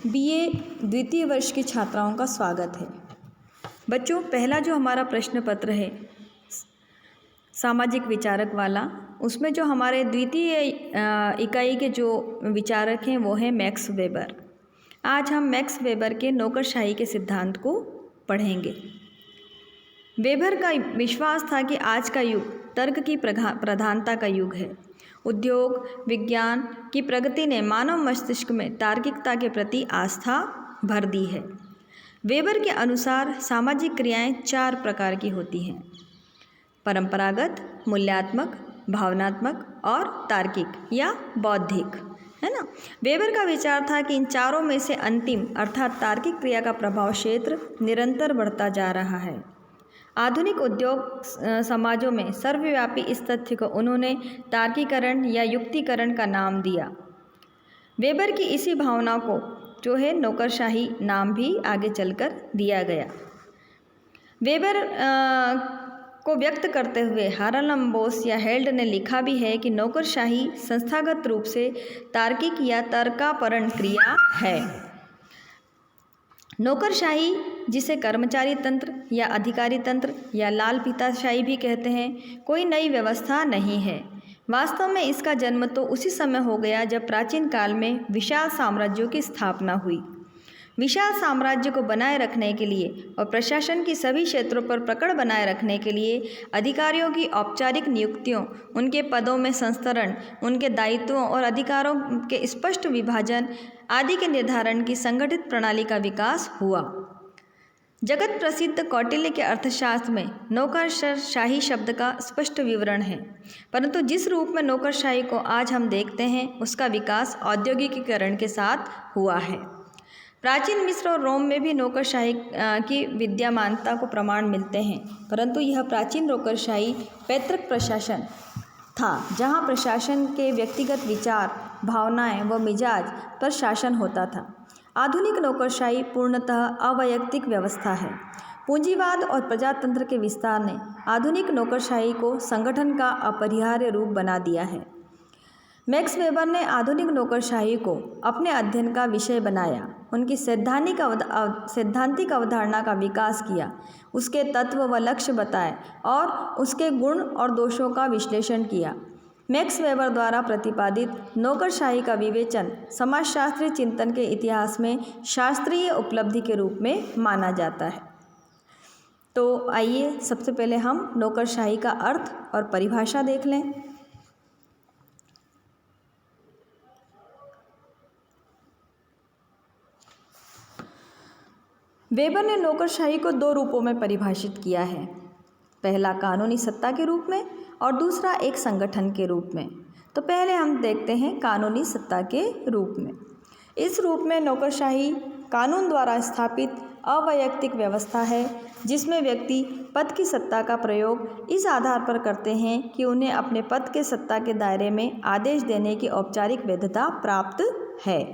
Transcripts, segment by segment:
BA द्वितीय वर्ष की छात्राओं का स्वागत है। बच्चों, पहला जो हमारा प्रश्न पत्र है सामाजिक विचारक वाला, उसमें जो हमारे द्वितीय इकाई के जो विचारक हैं वो हैं मैक्स वेबर। आज हम मैक्स वेबर के नौकरशाही के सिद्धांत को पढ़ेंगे। वेबर का विश्वास था कि आज का युग तर्क की प्रधानता का युग है। उद्योग विज्ञान की प्रगति ने मानव मस्तिष्क में तार्किकता के प्रति आस्था भर दी है। वेबर के अनुसार सामाजिक क्रियाएं 4 प्रकार की होती हैं: परंपरागत, मूल्यात्मक, भावनात्मक और तार्किक या बौद्धिक, है ना। वेबर का विचार था कि इन चारों में से अंतिम अर्थात तार्किक क्रिया का प्रभाव क्षेत्र निरंतर बढ़ता जा रहा है। आधुनिक उद्योग समाजों में सर्वव्यापी इस तथ्य को उन्होंने तार्कीकरण या युक्तिकरण का नाम दिया। वेबर की इसी भावना को जो है नौकरशाही नाम भी आगे चलकर दिया गया। वेबर को व्यक्त करते हुए हार्लम बोस या हेल्ड ने लिखा भी है कि नौकरशाही संस्थागत रूप से तार्किक या तर्कापरण क्रिया है। नौकरशाही, जिसे कर्मचारी तंत्र या अधिकारी तंत्र या लाल फीताशाही भी कहते हैं, कोई नई व्यवस्था नहीं है। वास्तव में इसका जन्म तो उसी समय हो गया जब प्राचीन काल में विशाल साम्राज्यों की स्थापना हुई। विशाल साम्राज्य को बनाए रखने के लिए और प्रशासन की सभी क्षेत्रों पर पकड़ बनाए रखने के लिए अधिकारियों की औपचारिक नियुक्तियों, उनके पदों में संस्तरण, उनके दायित्वों और अधिकारों के स्पष्ट विभाजन आदि के निर्धारण की संगठित प्रणाली का विकास हुआ। जगत प्रसिद्ध कौटिल्य के अर्थशास्त्र में नौकरशाही शब्द का स्पष्ट विवरण है, परंतु जिस रूप में नौकरशाही को आज हम देखते हैं उसका विकास औद्योगिकीकरण के साथ हुआ है। प्राचीन मिस्र और रोम में भी नौकरशाही की विद्यमानता को प्रमाण मिलते हैं, परंतु यह प्राचीन नौकरशाही पैतृक प्रशासन था, जहां प्रशासन के व्यक्तिगत विचार, भावनाएं व मिजाज पर शासन होता था। आधुनिक नौकरशाही पूर्णतः अवैयक्तिक व्यवस्था है। पूंजीवाद और प्रजातंत्र के विस्तार ने आधुनिक नौकरशाही को संगठन का अपरिहार्य रूप बना दिया है। मैक्स वेबर ने आधुनिक नौकरशाही को अपने अध्ययन का विषय बनाया, उनकी सैद्धांतिक अवधारणा का विकास किया, उसके तत्व व लक्ष्य बताए और उसके गुण और दोषों का विश्लेषण किया। मैक्स वेबर द्वारा प्रतिपादित नौकरशाही का विवेचन समाजशास्त्रीय चिंतन के इतिहास में शास्त्रीय उपलब्धि के रूप में माना जाता है। तो आइए सबसे पहले हम नौकरशाही का अर्थ और परिभाषा देख लें। वेबर ने नौकरशाही को 2 रूपों में परिभाषित किया है, पहला कानूनी सत्ता के रूप में और दूसरा एक संगठन के रूप में। तो पहले हम देखते हैं कानूनी सत्ता के रूप में। इस रूप में नौकरशाही कानून द्वारा स्थापित अवैयक्तिक व्यवस्था है, जिसमें व्यक्ति पद की सत्ता का प्रयोग इस आधार पर करते हैं कि उन्हें अपने पद के सत्ता के दायरे में आदेश देने की औपचारिक वैधता प्राप्त है।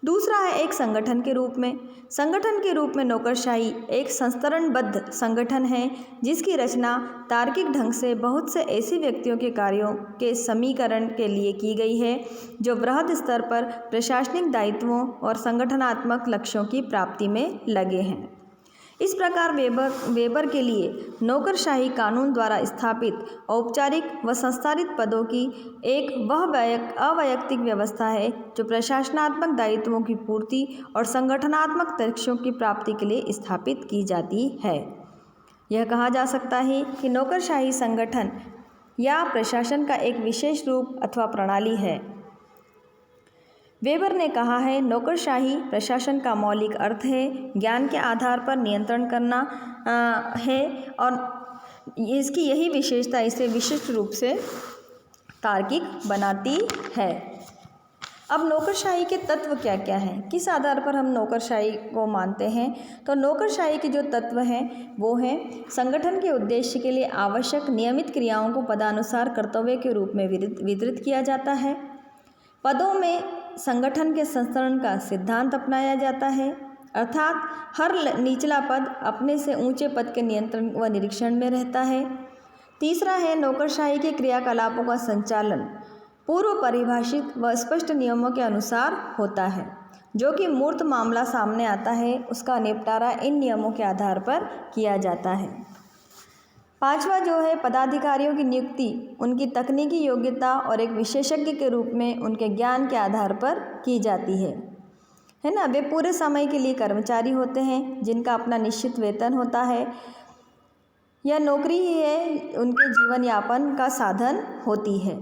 दूसरा है एक संगठन के रूप में। संगठन के रूप में नौकरशाही एक संस्तरणबद्ध संगठन है, जिसकी रचना तार्किक ढंग से बहुत से ऐसे व्यक्तियों के कार्यों के समीकरण के लिए की गई है जो वृहद स्तर पर प्रशासनिक दायित्वों और संगठनात्मक लक्ष्यों की प्राप्ति में लगे हैं। इस प्रकार वेबर के लिए नौकरशाही कानून द्वारा स्थापित औपचारिक व संस्थारित पदों की एक अवैयक्तिक व्यवस्था है जो प्रशासनात्मक दायित्वों की पूर्ति और संगठनात्मक लक्ष्यों की प्राप्ति के लिए स्थापित की जाती है। यह कहा जा सकता है कि नौकरशाही संगठन या प्रशासन का एक विशेष रूप अथवा प्रणाली है। वेबर ने कहा है, नौकरशाही प्रशासन का मौलिक अर्थ है, ज्ञान के आधार पर नियंत्रण करना है और इसकी यही विशेषता इसे विशिष्ट रूप से तार्किक बनाती है। अब नौकरशाही के तत्व क्या क्या हैं, किस आधार पर हम नौकरशाही को मानते हैं? तो नौकरशाही के जो तत्व हैं वो हैं, संगठन के उद्देश्य के लिए आवश्यक नियमित क्रियाओं को पदानुसार कर्तव्य के रूप में वितरित किया जाता है। पदों में संगठन के संस्तरण का सिद्धांत अपनाया जाता है, अर्थात हर निचला पद अपने से ऊंचे पद के नियंत्रण व निरीक्षण में रहता है। तीसरा है नौकरशाही के क्रियाकलापों का संचालन पूर्व परिभाषित व स्पष्ट नियमों के अनुसार होता है। जो कि मूर्त मामला सामने आता है उसका निपटारा इन नियमों के आधार पर किया जाता है। पांचवा जो है पदाधिकारियों की नियुक्ति उनकी तकनीकी योग्यता और एक विशेषज्ञ के रूप में उनके ज्ञान के आधार पर की जाती है ना। वे पूरे समय के लिए कर्मचारी होते हैं जिनका अपना निश्चित वेतन होता है। यह नौकरी ही है उनके जीवन यापन का साधन होती है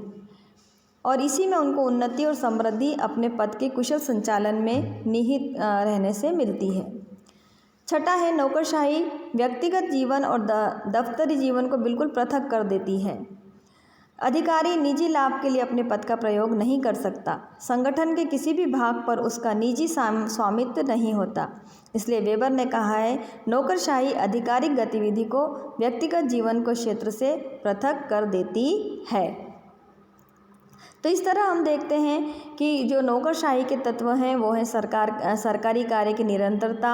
और इसी में उनको उन्नति और समृद्धि अपने पद के कुशल संचालन में निहित रहने से मिलती है। छठा है नौकरशाही व्यक्तिगत जीवन और दफ्तरी जीवन को बिल्कुल पृथक कर देती है। अधिकारी निजी लाभ के लिए अपने पद का प्रयोग नहीं कर सकता। संगठन के किसी भी भाग पर उसका निजी स्वामित्व नहीं होता। इसलिए वेबर ने कहा है नौकरशाही आधिकारिक गतिविधि को व्यक्तिगत जीवन को क्षेत्र से पृथक कर देती है। तो इस तरह हम देखते हैं कि जो नौकरशाही के तत्व हैं वो हैं सरकारी कार्य की निरंतरता,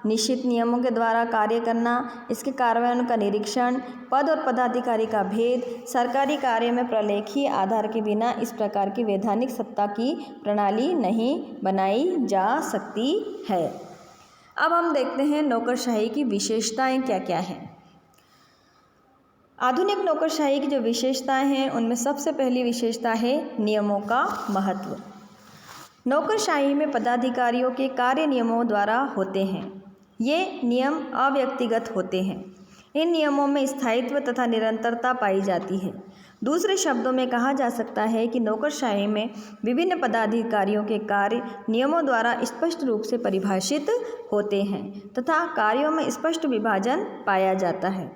निश्चित नियमों के द्वारा कार्य करना, इसके कार्यान्वयन का निरीक्षण, पद और पदाधिकारी का भेद, सरकारी कार्य में प्रलेखीय आधार के बिना इस प्रकार की वैधानिक सत्ता की प्रणाली नहीं बनाई जा सकती है। अब हम देखते हैं नौकरशाही की विशेषताएं क्या क्या हैं। आधुनिक नौकरशाही की जो विशेषताएं हैं उनमें सबसे पहली विशेषता है नियमों का महत्व। नौकरशाही में पदाधिकारियों के कार्य नियमों द्वारा होते हैं। ये नियम अव्यक्तिगत होते हैं। इन नियमों में स्थायित्व तथा निरंतरता पाई जाती है। दूसरे शब्दों में कहा जा सकता है कि नौकरशाही में विभिन्न पदाधिकारियों के कार्य नियमों द्वारा स्पष्ट रूप से परिभाषित होते हैं तथा कार्यों में स्पष्ट विभाजन पाया जाता है।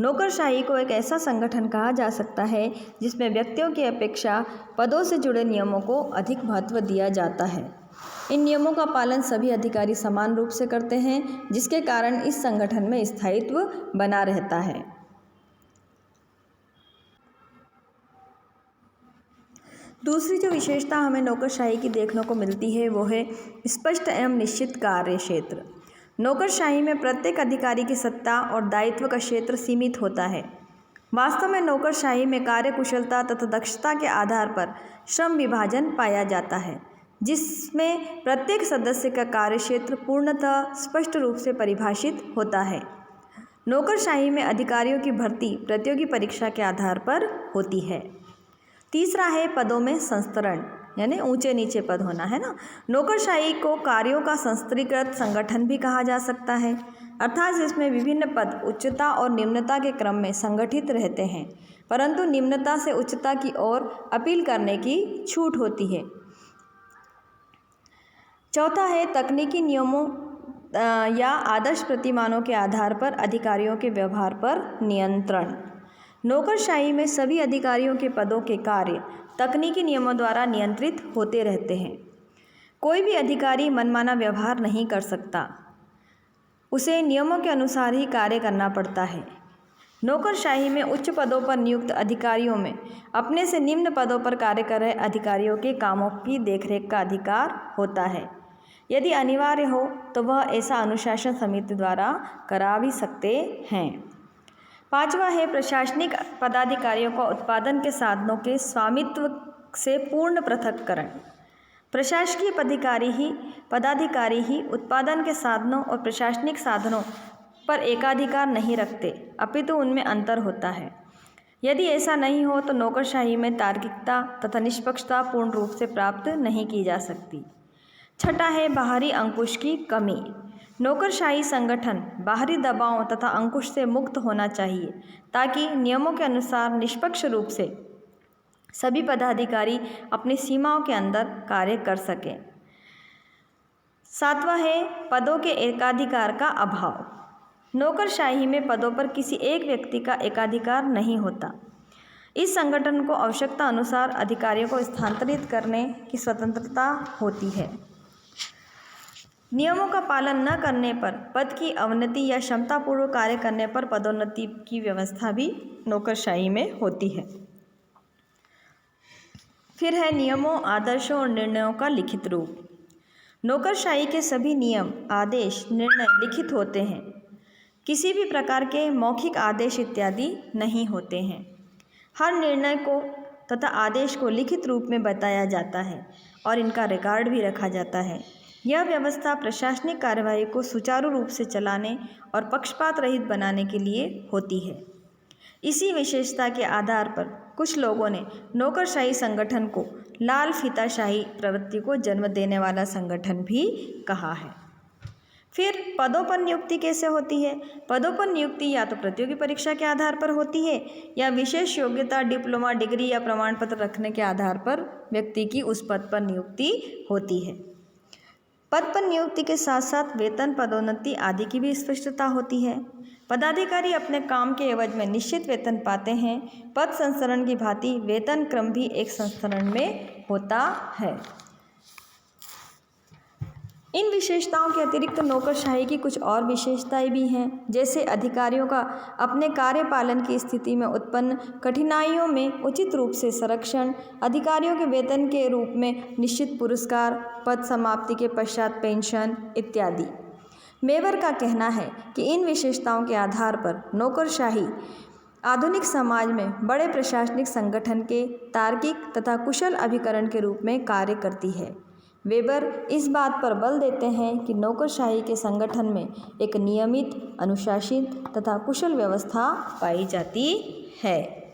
नौकरशाही को एक ऐसा संगठन कहा जा सकता है जिसमें व्यक्तियों की अपेक्षा पदों से जुड़े नियमों को अधिक महत्व दिया जाता है। इन नियमों का पालन सभी अधिकारी समान रूप से करते हैं जिसके कारण इस संगठन में स्थायित्व बना रहता है। दूसरी जो विशेषता हमें नौकरशाही की देखने को मिलती है वो है स्पष्ट एवं निश्चित कार्य क्षेत्र। नौकरशाही में प्रत्येक अधिकारी की सत्ता और दायित्व का क्षेत्र सीमित होता है। वास्तव में नौकरशाही में कार्यकुशलता तथा दक्षता के आधार पर श्रम विभाजन पाया जाता है जिसमें प्रत्येक सदस्य का कार्यक्षेत्र पूर्णतः स्पष्ट रूप से परिभाषित होता है। नौकरशाही में अधिकारियों की भर्ती प्रतियोगी परीक्षा के आधार पर होती है। तीसरा है पदों में संस्तरण यानी ऊंचे नीचे पद होना, है ना। नौकरशाही को कार्यों का संस्तरीकृत संगठन भी कहा जा सकता है, अर्थात जिसमें विभिन्न पद उच्चता और निम्नता के क्रम में संगठित रहते हैं परंतु निम्नता से उच्चता की ओर अपील करने की छूट होती है। चौथा है तकनीकी नियमों या आदर्श प्रतिमानों के आधार पर अधिकारियों के व्यवहार पर नियंत्रण। नौकरशाही में सभी अधिकारियों के पदों के कार्य तकनीकी नियमों द्वारा नियंत्रित होते रहते हैं। कोई भी अधिकारी मनमाना व्यवहार नहीं कर सकता, उसे नियमों के अनुसार ही कार्य करना पड़ता है। नौकरशाही में उच्च पदों पर नियुक्त अधिकारियों में अपने से निम्न पदों पर कार्य कर रहे अधिकारियों के कामों की देखरेख का अधिकार होता है। यदि अनिवार्य हो तो वह ऐसा अनुशासन समिति द्वारा करा भी सकते हैं। पांचवा है प्रशासनिक पदाधिकारियों का उत्पादन के साधनों के स्वामित्व से पूर्ण पृथक्करण। प्रशासकीय पदाधिकारी ही उत्पादन के साधनों और प्रशासनिक साधनों पर एकाधिकार नहीं रखते, अपितु उनमें अंतर होता है। यदि ऐसा नहीं हो तो नौकरशाही में तार्किकता तथा निष्पक्षता पूर्ण रूप से प्राप्त नहीं की जा सकती। छठा है बाहरी अंकुश की कमी। नौकरशाही संगठन बाहरी दबाव तथा अंकुश से मुक्त होना चाहिए ताकि नियमों के अनुसार निष्पक्ष रूप से सभी पदाधिकारी अपनी सीमाओं के अंदर कार्य कर सकें। सातवां है पदों के एकाधिकार का अभाव। नौकरशाही में पदों पर किसी एक व्यक्ति का एकाधिकार नहीं होता। इस संगठन को आवश्यकता अनुसार अधिकारियों को स्थानांतरित करने की स्वतंत्रता होती है। नियमों का पालन न करने पर पद की अवनति या क्षमतापूर्वक कार्य करने पर पदोन्नति की व्यवस्था भी नौकरशाही में होती है। फिर है नियमों, आदर्शों और निर्णयों का लिखित रूप। नौकरशाही के सभी नियम, आदेश, निर्णय लिखित होते हैं। किसी भी प्रकार के मौखिक आदेश इत्यादि नहीं होते हैं। हर निर्णय को तथा आदेश को लिखित रूप में बताया जाता है और इनका रिकॉर्ड भी रखा जाता है। यह व्यवस्था प्रशासनिक कार्यवाही को सुचारू रूप से चलाने और पक्षपात रहित बनाने के लिए होती है। इसी विशेषता के आधार पर कुछ लोगों ने नौकरशाही संगठन को लाल फीताशाही प्रवृत्ति को जन्म देने वाला संगठन भी कहा है। फिर पदों पर नियुक्ति कैसे होती है? पदों पर नियुक्ति या तो प्रतियोगी परीक्षा के आधार पर होती है या विशेष योग्यता, डिप्लोमा, डिग्री या प्रमाण पत्र रखने के आधार पर व्यक्ति की उस पद पर नियुक्ति होती है। पद पर नियुक्ति के साथ साथ वेतन, पदोन्नति आदि की भी स्पष्टता होती है। पदाधिकारी अपने काम के एवज में निश्चित वेतन पाते हैं। पद संस्करण की भांति वेतन क्रम भी एक संस्करण में होता है। इन विशेषताओं के अतिरिक्त नौकरशाही की कुछ और विशेषताएं भी हैं, जैसे अधिकारियों का अपने कार्यपालन की स्थिति में उत्पन्न कठिनाइयों में उचित रूप से संरक्षण, अधिकारियों के वेतन के रूप में निश्चित पुरस्कार, पद समाप्ति के पश्चात पेंशन इत्यादि। मेवर का कहना है कि इन विशेषताओं के आधार पर नौकरशाही आधुनिक समाज में बड़े प्रशासनिक संगठन के तार्किक तथा कुशल अभिकरण के रूप में कार्य करती है। वेबर इस बात पर बल देते हैं कि नौकरशाही के संगठन में एक नियमित, अनुशासित तथा कुशल व्यवस्था पाई जाती है।